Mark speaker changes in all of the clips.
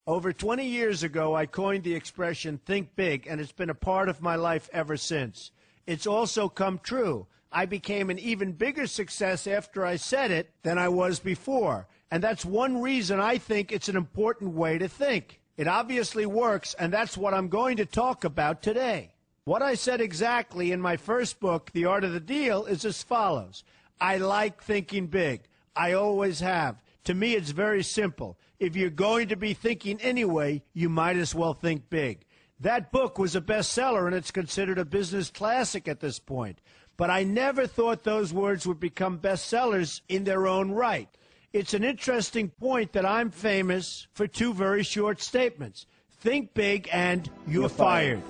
Speaker 1: Over 20 years ago, I coined the expression think big, and it's been a part of my life ever since. It's also come true. I became an even bigger success after I said it than I was before. And that's one reason I think it's an important way to think. It obviously works, and that's what I'm going to talk about today. What I said exactly in my first book, The Art of the Deal, is as follows. I like thinking big. I always have. To me, it's very simple. If you're going to be thinking anyway, you might as well think big. That book was a bestseller, and it's considered a business classic at this point. But I never thought those words would become bestsellers in their own right. It's an interesting point that I'm famous for two very short statements. Think big and you're fired.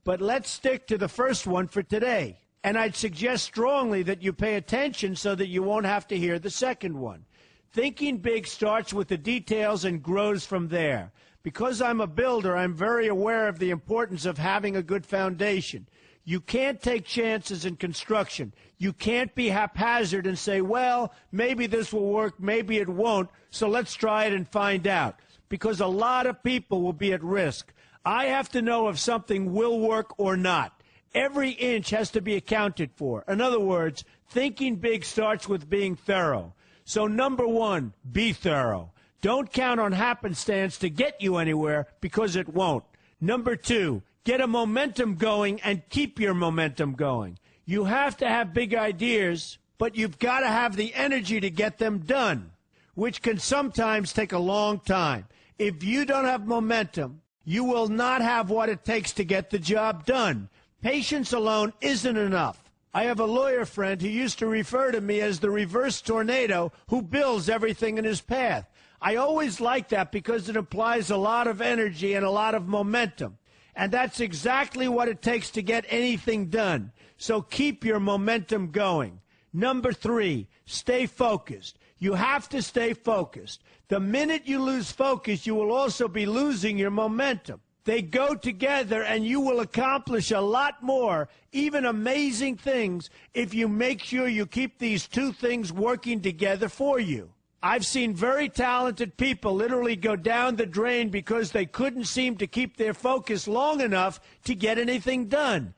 Speaker 1: But let's stick to the first one for today. And I'd suggest strongly that you pay attention so that you won't have to hear the second one. Thinking big starts with the details and grows from there. Because I'm a builder, I'm very aware of the importance of having a good foundation. You can't take chances in construction. You can't be haphazard and say, well, maybe this will work, maybe it won't, so let's try it and find out. Because a lot of people will be at risk. I have to know if something will work or not. Every inch has to be accounted for. In other words, thinking big starts with being thorough. So number one, be thorough. Don't count on happenstance to get you anywhere, because it won't. Number two, get a momentum going and keep your momentum going. You have to have big ideas, but you've got to have the energy to get them done, which can sometimes take a long time. If you don't have momentum, you will not have what it takes to get the job done. Patience alone isn't enough. I have a lawyer friend who used to refer to me as the reverse tornado who builds everything in his path. I always like that because it implies a lot of energy and a lot of momentum. And that's exactly what it takes to get anything done. So keep your momentum going. Number three, stay focused. You have to stay focused. The minute you lose focus, you will also be losing your momentum. They go together, and you will accomplish a lot more, even amazing things, if you make sure you keep these two things working together for you. I've seen very talented people literally go down the drain because they couldn't seem to keep their focus long enough to get anything done.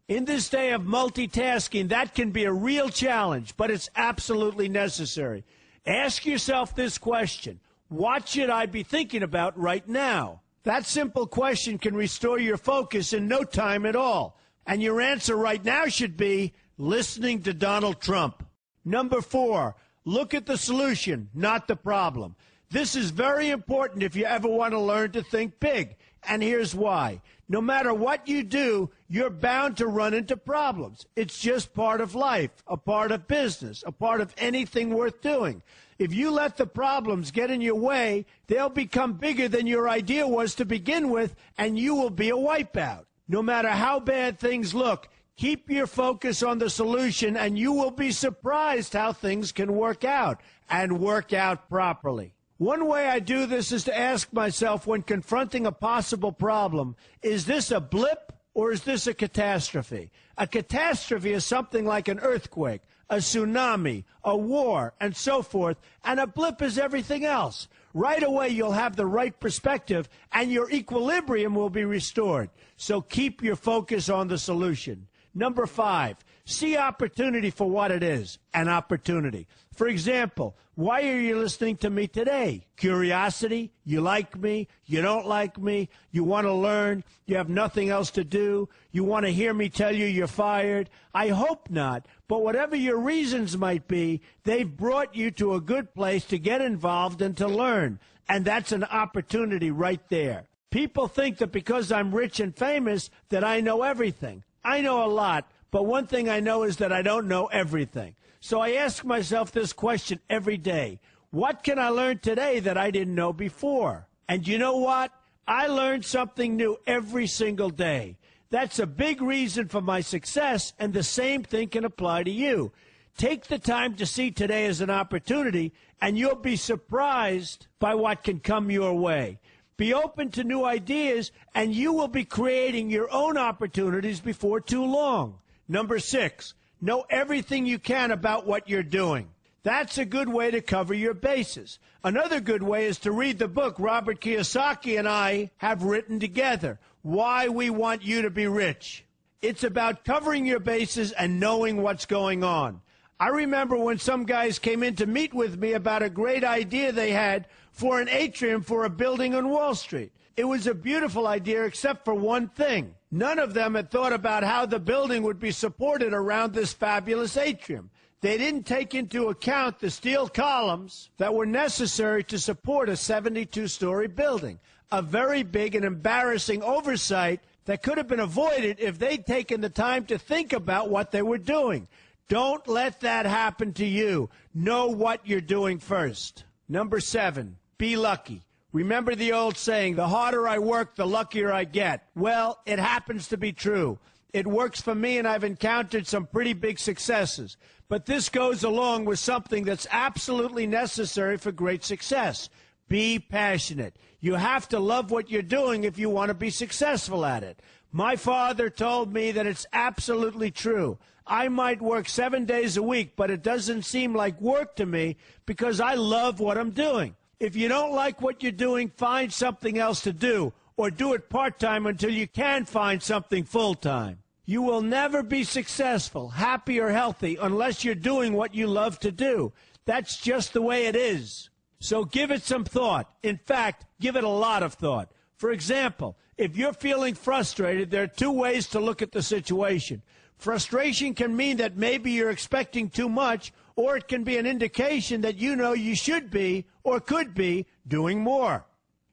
Speaker 1: In this day of multitasking, that can be a real challenge, but it's absolutely necessary. Ask yourself this question: what should I be thinking about right now? That simple question can restore your focus in no time at all. And your answer right now should be listening to Donald Trump. Number four, look at the solution, not the problem. This is very important if you ever want to learn to think big. And here's why. No matter what you do, you're bound to run into problems. It's just part of life, a part of business, a part of anything worth doing. If you let the problems get in your way, they'll become bigger than your idea was to begin with, and you will be a wipeout. No matter how bad things look, keep your focus on the solution, and you will be surprised how things can work out, and work out properly. One way I do this is to ask myself when confronting a possible problem, is this a blip or is this a catastrophe? A catastrophe is something like an earthquake, a tsunami, a war, and so forth, and a blip is everything else. Right away, you'll have the right perspective, and your equilibrium will be restored. So keep your focus on the solution. Number five, see opportunity for what it is, an opportunity. For example, why are you listening to me today? Curiosity? You like me? You don't like me? You want to learn? You have nothing else to do? You want to hear me tell you you're fired? I hope not. But whatever your reasons might be, they've brought you to a good place to get involved and to learn. And that's an opportunity right there. People think that because I'm rich and famous that I know everything. I know a lot, but one thing I know is that I don't know everything. So I ask myself this question every day. What can I learn today that I didn't know before? And you know what? I learn something new every single day. That's a big reason for my success, and the same thing can apply to you. Take the time to see today as an opportunity, and you'll be surprised by what can come your way. Be open to new ideas, and you will be creating your own opportunities before too long. Number six, know everything you can about what you're doing. That's a good way to cover your bases. Another good way is to read the book Robert Kiyosaki and I have written together, Why We Want You to Be Rich. It's about covering your bases and knowing what's going on. I remember when some guys came in to meet with me about a great idea they had for an atrium for a building on Wall Street. It was a beautiful idea except for one thing. None of them had thought about how the building would be supported around this fabulous atrium. They didn't take into account the steel columns that were necessary to support a 72-story building, a very big and embarrassing oversight that could have been avoided if they'd taken the time to think about what they were doing. Don't let that happen to you. Know what you're doing first. Number 7, be lucky. Remember the old saying, the harder I work, the luckier I get. Well, it happens to be true. It works for me, and I've encountered some pretty big successes. But this goes along with something that's absolutely necessary for great success. Be passionate. You have to love what you're doing if you want to be successful at it. My father told me that it's absolutely true. I might work 7 days a week, but it doesn't seem like work to me because I love what I'm doing. If you don't like what you're doing, find something else to do, or do it part-time until you can find something full-time. You will never be successful, happy, or healthy unless you're doing what you love to do. That's just the way it is. So give it some thought. In fact, give it a lot of thought. For example, if you're feeling frustrated, there are 2 ways to look at the situation. Frustration can mean that maybe you're expecting too much, or it can be an indication that you know you should be, or could be, doing more.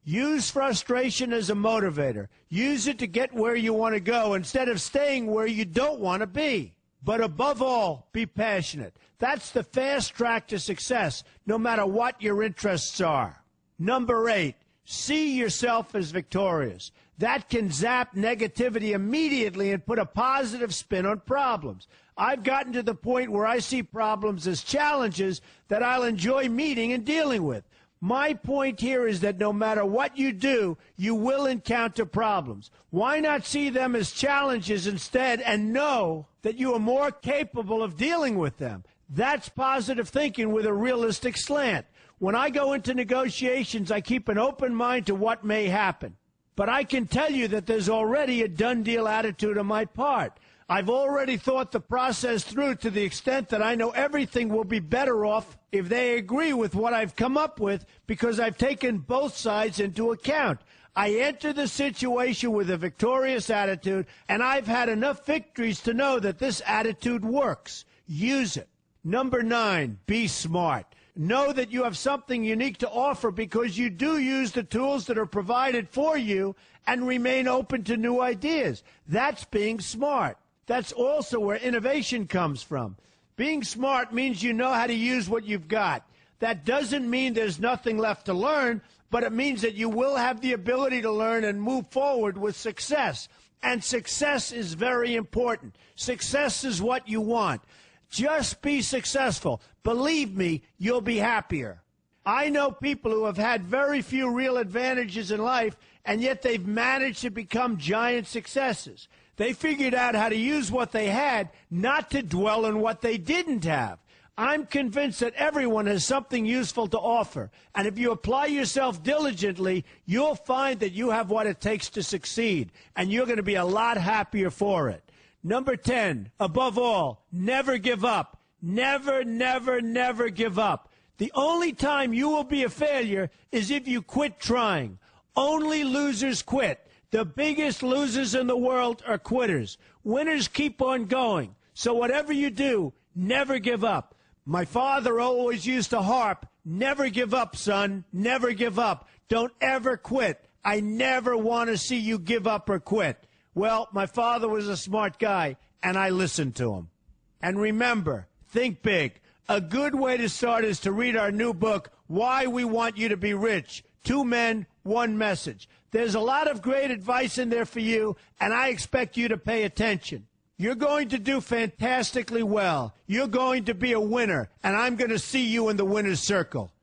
Speaker 1: Use frustration as a motivator. Use it to get where you want to go instead of staying where you don't want to be. But above all, be passionate. That's the fast track to success, no matter what your interests are. Number 8, see yourself as victorious. That can zap negativity immediately and put a positive spin on problems. I've gotten to the point where I see problems as challenges that I'll enjoy meeting and dealing with. My point here is that no matter what you do, you will encounter problems. Why not see them as challenges instead and know that you are more capable of dealing with them? That's positive thinking with a realistic slant. When I go into negotiations, I keep an open mind to what may happen. But I can tell you that there's already a done deal attitude on my part. I've already thought the process through to the extent that I know everything will be better off if they agree with what I've come up with because I've taken both sides into account. I enter the situation with a victorious attitude, and I've had enough victories to know that this attitude works. Use it. Number 9, be smart. Know that you have something unique to offer because you do use the tools that are provided for you and remain open to new ideas. That's being smart. That's also where innovation comes from. Being smart means you know how to use what you've got. That doesn't mean there's nothing left to learn, but it means that you will have the ability to learn and move forward with success. And success is very important. Success is what you want. Just be successful. Believe me, you'll be happier. I know people who have had very few real advantages in life, and yet they've managed to become giant successes. They figured out how to use what they had, not to dwell on what they didn't have. I'm convinced that everyone has something useful to offer, and if you apply yourself diligently, you'll find that you have what it takes to succeed, and you're going to be a lot happier for it. Number 10, above all, never give up. Never, never, never give up. The only time you will be a failure is if you quit trying. Only losers quit. The biggest losers in the world are quitters. Winners keep on going. So whatever you do, never give up. My father always used to harp, never give up, son, never give up. Don't ever quit. I never want to see you give up or quit. Well, my father was a smart guy, and I listened to him. And remember, think big. A good way to start is to read our new book, Why We Want You to Be Rich. 2 men, 1 message. There's a lot of great advice in there for you, and I expect you to pay attention. You're going to do fantastically well. You're going to be a winner, and I'm going to see you in the winner's circle.